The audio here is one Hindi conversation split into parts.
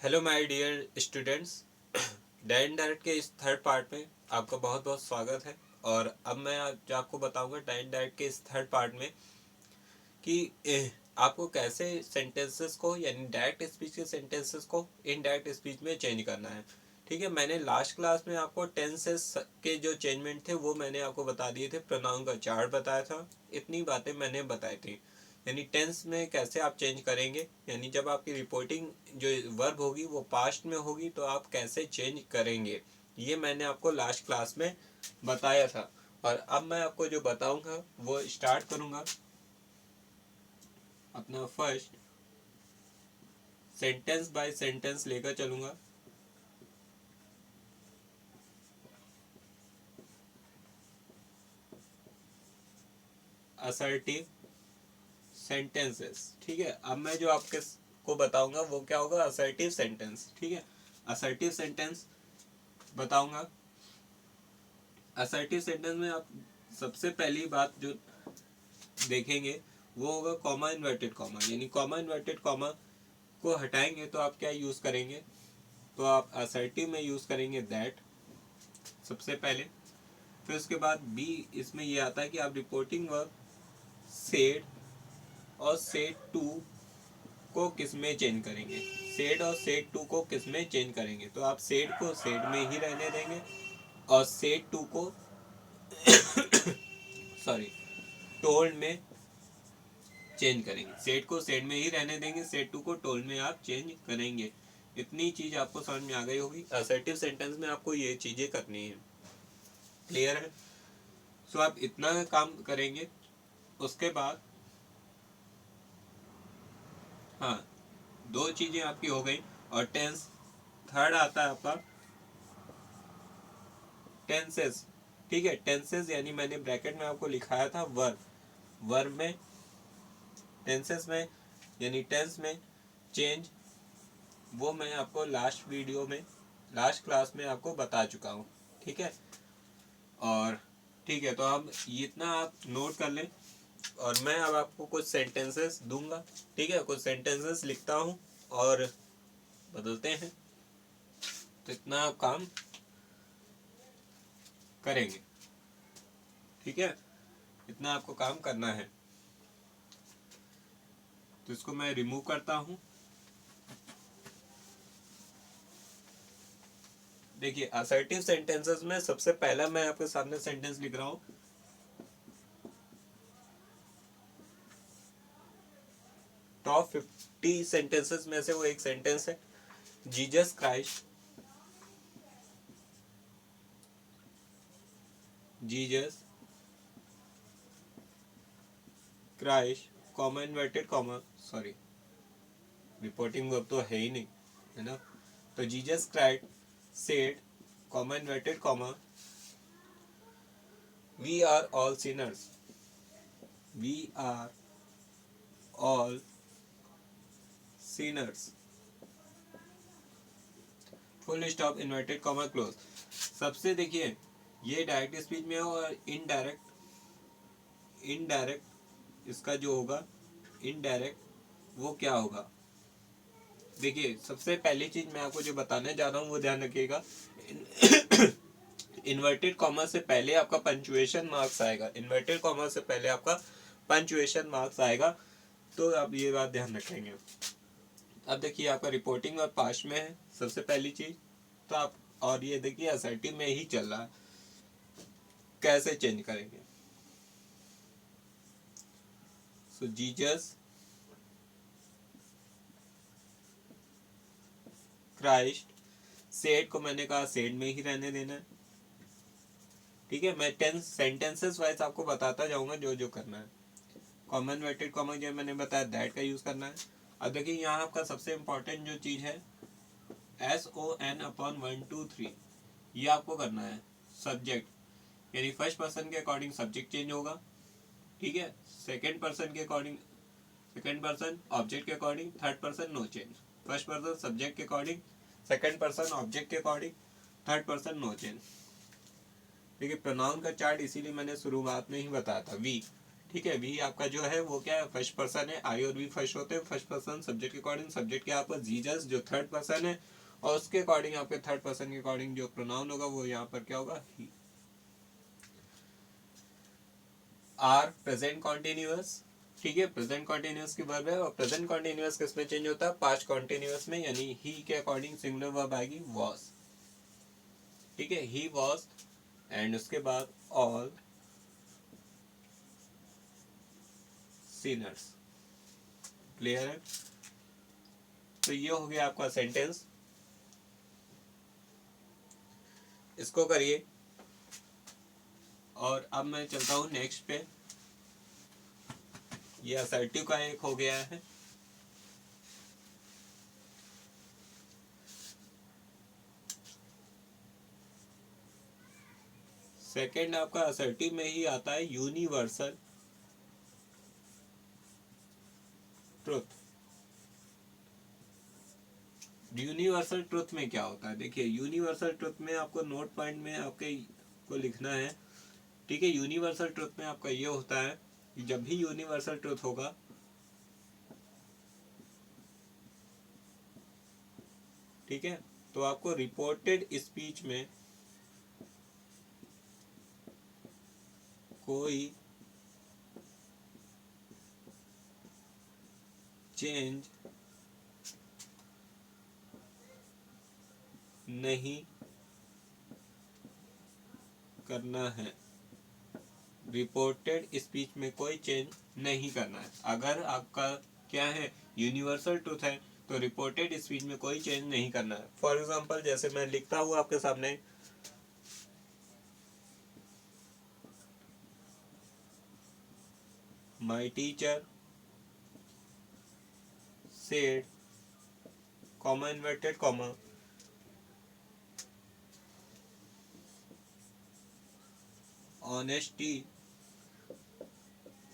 Hello my dear students. डाइन डायरेक्ट के इस थर्ड पार्ट में आपका बहुत बहुत स्वागत है। और अब मैं आज आपको बताऊंगा डाइन डायरेक्ट के इस थर्ड पार्ट में कि आपको कैसे सेंटेंसेस को यानी डायरेक्ट स्पीच के सेंटेंसेस को इनडायरेक्ट स्पीच में चेंज करना है। ठीक है, मैंने लास्ट क्लास में आपको टेंसेस के जो चेंजमेंट थे वो मैंने आपको बता दिए थे, प्रोनाउन का चार्ट बताया था, इतनी बातें मैंने बताई थी। यानी टेंस में कैसे आप चेंज करेंगे, यानी जब आपकी रिपोर्टिंग जो वर्ब होगी वो पास्ट में होगी तो आप कैसे चेंज करेंगे, ये मैंने आपको लास्ट क्लास में बताया था। और अब मैं आपको जो बताऊंगा वो स्टार्ट करूंगा अपना फर्स्ट सेंटेंस बाय सेंटेंस लेकर चलूंगा। Assertive sentences. ठीक है, अब मैं जो आपके को बताऊंगा वो क्या होगा, असर्टिव सेंटेंस। ठीक है, असर्टिव सेंटेंस बताऊंगा। असर्टिव सेंटेंस में आप सबसे पहली बात जो देखेंगे वो होगा कॉमा इन्वर्टेड कॉमा। यानी कॉमा इन्वर्टेड कॉमा को हटाएंगे तो आप क्या यूज करेंगे, तो आप असर्टिव में यूज करेंगे दैट सबसे पहले। फिर उसके बाद बी इसमें ये आता है कि आप रिपोर्टिंग वर्ब सेड और सेड टू को किस में चेंज करेंगे, सेड और सेड टू को किस में चेंज करेंगे। तो आप सेड को सेड में ही रहने देंगे और सेड टू को सॉरी टोल्ड में चेंज करेंगे। सेट को सेट में ही रहने देंगे, सेट टू को टोल्ड में आप चेंज करेंगे। इतनी चीज आपको समझ में आ गई होगी। असर्टिव सेंटेंस में आपको ये चीजें करनी है। क्लियर है? सो आप इतना काम करेंगे। उसके बाद हाँ, दो चीजें आपकी हो गई। और टेंस थर्ड आता है आपका टेंसेस। ठीक है, टेंसेस यानी मैंने ब्रैकेट में आपको लिखाया था वर्ब। वर्ब में टेंसेस में यानी टेंस में चेंज वो मैं आपको लास्ट वीडियो में लास्ट क्लास में आपको बता चुका हूँ। ठीक है, और ठीक है, तो अब इतना आप नोट कर लें और मैं अब आपको कुछ सेंटेंसेस दूंगा। ठीक है, कुछ सेंटेंसेस लिखता हूँ और बदलते हैं। तो इतना आप काम करेंगे। ठीक है, इतना आपको काम करना है। तो इसको मैं रिमूव करता हूँ। देखिए, असर्टिव सेंटेंसेस में सबसे पहला मैं आपके सामने सेंटेंस लिख रहा हूँ। टॉप 50 सेंटेंसेस में से वो एक सेंटेंस है, Jesus Christ Jesus Christ comma inverted comma sorry reporting verb तो है ही नहीं, है ना। तो Jesus Christ said comma inverted comma we are all sinners, we are all sinners, full stop inverted comma close. सबसे देखिए, ये डायरेक्ट स्पीच में हो और इनडायरेक्ट इसका जो होगा इनडायरेक्ट वो क्या होगा। देखिए, सबसे पहली चीज मैं आपको जो बताने जा रहा हूँ वो ध्यान रखिएगा। इन्वर्टेड कॉमा से पहले आपका पंचुएशन मार्क्स आएगा। इन्वर्टेड कॉमा से पहले आपका पंचुएशन मार्क्स आएगा, तो आप ये बात ध्यान रखेंगे। अब देखिए, आपका रिपोर्टिंग और पास्ट में है सबसे पहली चीज, तो आप और ये देखिए असर्टिव में ही चल रहा है। कैसे चेंज करेंगे, सो जीसस क्राइस्ट सेड को मैंने कहा सेड में ही रहने देना है। ठीक है, मैं टेंस सेंटेंसेस वाइज आपको बताता जाऊंगा जो जो करना है। कॉमन वेटेड कॉमन जो मैंने बताया दैट का यूज करना है। अब देखिए, यहाँ आपका सबसे इंपॉर्टेंट जो चीज है SON/1 2 3, ये आपको करना है। सब्जेक्ट यानी फर्स्ट पर्सन के अकॉर्डिंग सब्जेक्ट चेंज होगा। ठीक है, सेकेंड पर्सन के अकॉर्डिंग सेकेंड पर्सन, ऑब्जेक्ट के according third person no change, first person subject के अकॉर्डिंग, सेकेंड पर्सन ऑब्जेक्ट के according, third person no change. देखिए, प्रोनाउन का चार्ट इसीलिए मैंने शुरुआत में ही बताया था वी। ठीक है, वी आपका जो है वो क्या है, फर्स्ट पर्सन है, आई और वी फर्स्ट होते हैं फर्स्ट पर्सन सब्जेक्ट के अकॉर्डिंग, सब्जेक्ट के आपका जीजस जो थर्ड पर्सन है, और उसके अकॉर्डिंग आपके थर्ड पर्सन के अकॉर्डिंग जो प्रोनाउन होगा वो यहाँ पर क्या होगा, ही। आर प्रेजेंट कॉन्टिन्यूअस, ठीक है, प्रेजेंट कॉन्टिन्यूअस की वर्ब है, और प्रेजेंट कॉन्टिन्यूअस किसमें चेंज होता है, पास्ट कॉन्टिन्यूअस में, यानी ही के अकॉर्डिंग सिंगुलर वर्ब आएगी वॉज, ठीक है, ही वॉज, एंड उसके बाद ऑल सिनर्स। क्लियर है? तो ये हो गया आपका सेंटेंस, इसको करिए। और अब मैं चलता हूँ नेक्स्ट पे, ये असर्टिव का एक हो गया है। सेकंड आपका असर्टिव में ही आता है यूनिवर्सल ट्रुथ। यूनिवर्सल ट्रुथ में क्या होता है, देखिए यूनिवर्सल ट्रुथ में आपको नोट पॉइंट में आपके को लिखना है, ठीक है। यूनिवर्सल ट्रुथ में आपका ये होता है कि जब भी यूनिवर्सल ट्रुथ होगा, ठीक है, तो आपको रिपोर्टेड स्पीच में कोई चेंज नहीं करना है। रिपोर्टेड स्पीच में कोई चेंज नहीं करना है। अगर आपका क्या है, यूनिवर्सल ट्रुथ है, तो रिपोर्टेड स्पीच में कोई चेंज नहीं करना है। फॉर एग्जांपल जैसे मैं लिखता हूँ आपके सामने, my teacher said, comma inverted comma, honesty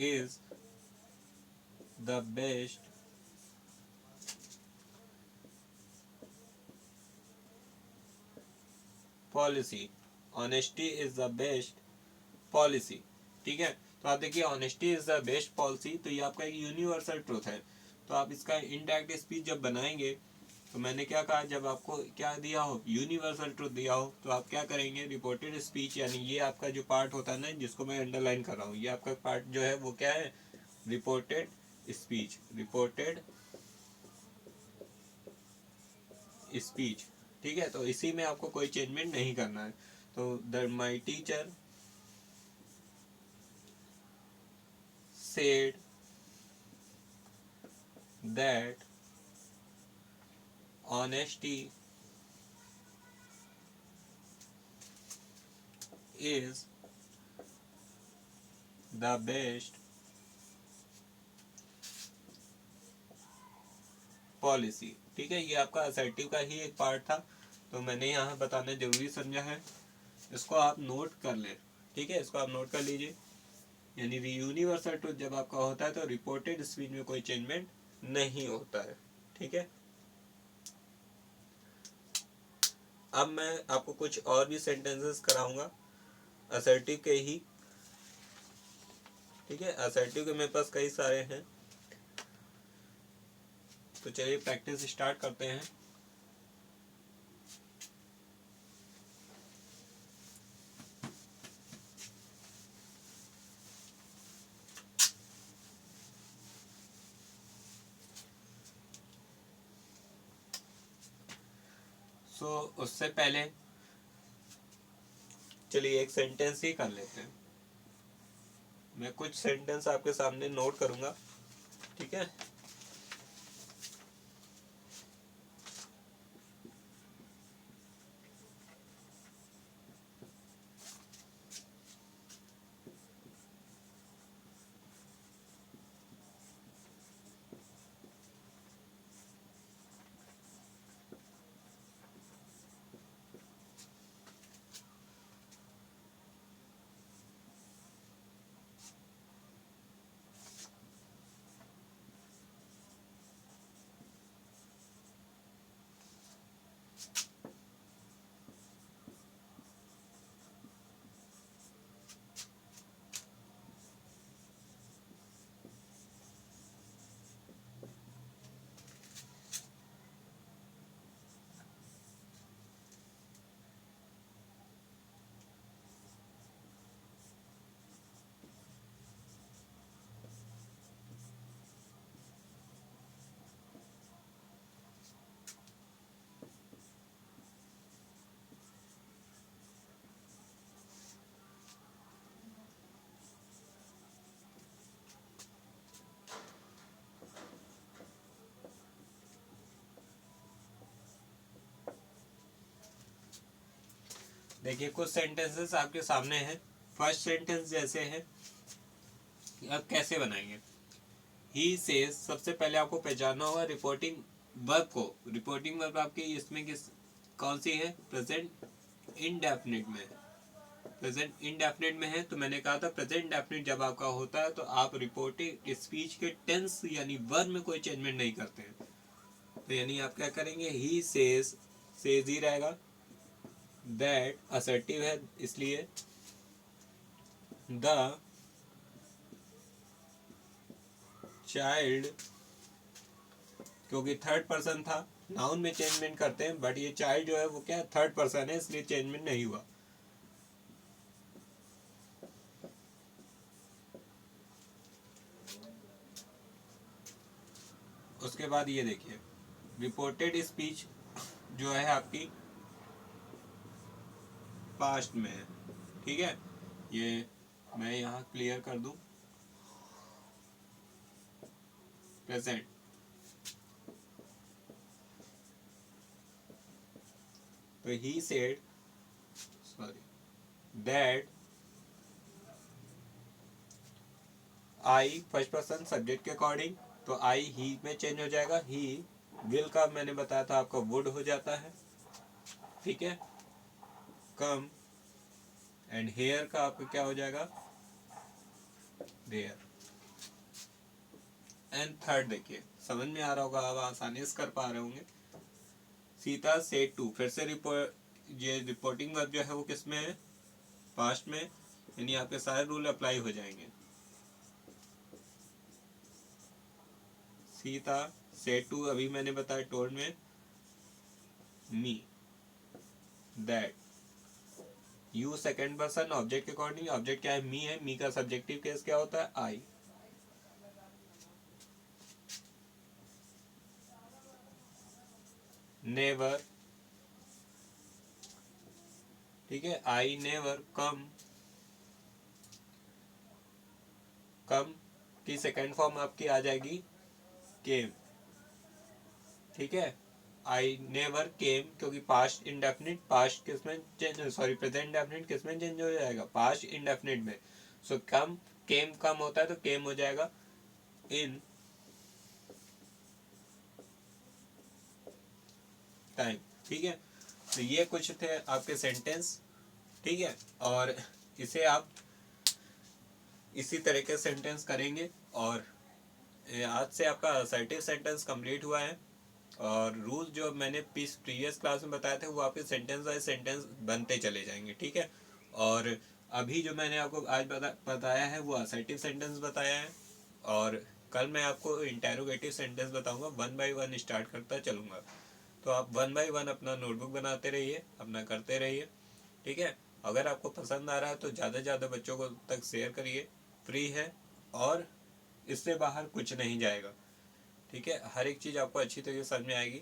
is the best policy. Honesty is the best policy, ठीक है। तो आप देखिए honesty is the best policy, तो ये आपका एक यूनिवर्सल ट्रूथ है। तो आप इसका इनडायरेक्ट स्पीच जब बनाएंगे, तो मैंने क्या कहा, जब आपको क्या दिया हो, यूनिवर्सल ट्रूथ दिया हो, तो आप क्या करेंगे, रिपोर्टेड स्पीच, यानी ये आपका जो पार्ट होता है ना, जिसको मैं अंडरलाइन कर रहा हूँ, ये आपका पार्ट जो है वो क्या है, रिपोर्टेड स्पीच, रिपोर्टेड स्पीच, ठीक है। तो इसी में आपको कोई चेंजमेंट नहीं करना है। तो the my teacher said that honesty is the best policy, ठीक है। ये आपका असर्टिव का ही एक पार्ट था, तो मैंने यहाँ बताना जरूरी समझा है, इसको आप नोट कर लें, ठीक है, इसको आप नोट कर लीजिए। यानी यूनिवर्सल ट्रूथ जब आपका होता है तो रिपोर्टेड स्पीच में कोई चेंजमेंट नहीं होता है, ठीक है। अब मैं आपको कुछ और भी सेंटेंसेस कराऊंगा असर्टिव के ही, ठीक है। असर्टिव के मेरे पास कई सारे हैं, तो चलिए प्रैक्टिस स्टार्ट करते हैं। उससे पहले चलिए एक सेंटेंस ही कर लेते हैं। मैं कुछ सेंटेंस आपके सामने नोट करूंगा, ठीक है। देखिए कुछ सेंटेंसेस आपके सामने हैं। फर्स्ट सेंटेंस जैसे है, अब कैसे बनाएंगे। ही सेज, सबसे पहले आपको पहचानना होगा रिपोर्टिंग वर्ब को। रिपोर्टिंग वर्ब आपकी इसमें कौन सी है, प्रेजेंट इंडेफिनिट में। प्रेजेंट इंडेफिनिट में है तो मैंने कहा था प्रेजेंट इंडेफिनिट जब आपका होता है तो आप रिपोर्टिंग स्पीच के टेंस यानी वर्ब में कोई चेंजमेंट नहीं करते हैं। तो यानी आप क्या करेंगे, ही सेज ही रहेगा। दैट असर्टिव है इसलिए द चाइल्ड, क्योंकि थर्ड पर्सन था, नाउन में चेंजमेंट करते हैं, बट ये चाइल्ड जो है वो क्या थर्ड पर्सन है, इसलिए चेंजमेंट नहीं हुआ। उसके बाद ये देखिए रिपोर्टेड स्पीच जो है आपकी पास्ट में है, ठीक है। ये मैं यहाँ क्लियर कर दूं, प्रेजेंट। तो he said, sorry, that I, first person subject के अकॉर्डिंग, तो आई ही में चेंज हो जाएगा। ही विल का मैंने बताया था आपका वुड हो जाता है, ठीक है। कम एंड हेयर का आपका क्या हो जाएगा, देयर। एंड थर्ड देखिए समझ में आ रहा होगा, आप आसानी से कर पा रहे होंगे। सीता सेड टू, फिर से ये रिपोर्टिंग वर्ब जो है वो किस में है, पास्ट में, यानी आपके सारे रूल अप्लाई हो जाएंगे। सीता सेड टू, अभी मैंने बताया टोल्ड में me, that. You second person object के अकॉर्डिंग, ऑब्जेक्ट क्या है, मी है, मी का सब्जेक्टिव केस क्या होता है, आई। नेवर, ठीक है, आई नेवर कम, कम की सेकंड फॉर्म आपकी आ जाएगी केम, ठीक है। आई नेवर केम, क्योंकि पास्ट इंडेफिनिट, पास्ट किसमें चेंज, सॉरी प्रेजेंट इंडेफिनिट किसमें चेंज हो जाएगा, पास्ट इंडेफिनिट में। सो कम, केम कम होता है तो केम हो जाएगा इन टाइम, ठीक है। तो ये कुछ थे आपके सेंटेंस, ठीक है। और इसे आप इसी तरह के सेंटेंस करेंगे। और आज से आपका असर्टिव सेंटेंस कंप्लीट हुआ है। और रूल जो मैंने प्रीवियस क्लास में बताए थे वो आपके सेंटेंस बाय सेंटेंस बनते चले जाएंगे, ठीक है। और अभी जो मैंने आपको आज बताया है वो असर्टिव सेंटेंस बताया है। और कल मैं आपको इंटेरोगेटिव सेंटेंस बताऊंगा, 1 बाय 1 स्टार्ट करता चलूँगा। तो आप 1 बाय 1 अपना नोटबुक बनाते रहिए, अपना करते रहिए, ठीक है। अगर आपको पसंद आ रहा है तो ज़्यादा से ज़्यादा बच्चों को तक शेयर करिए, फ्री है और इससे बाहर कुछ नहीं जाएगा, ठीक है। हर एक चीज़ आपको अच्छी तरीके से समझ में आएगी।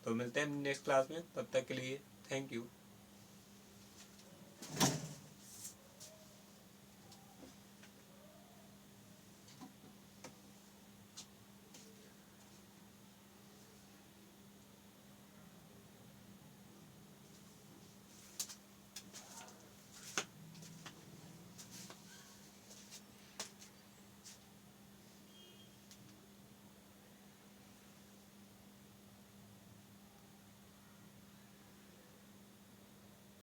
तो मिलते हैं नेक्स्ट क्लास में, तब तक के लिए थैंक यू।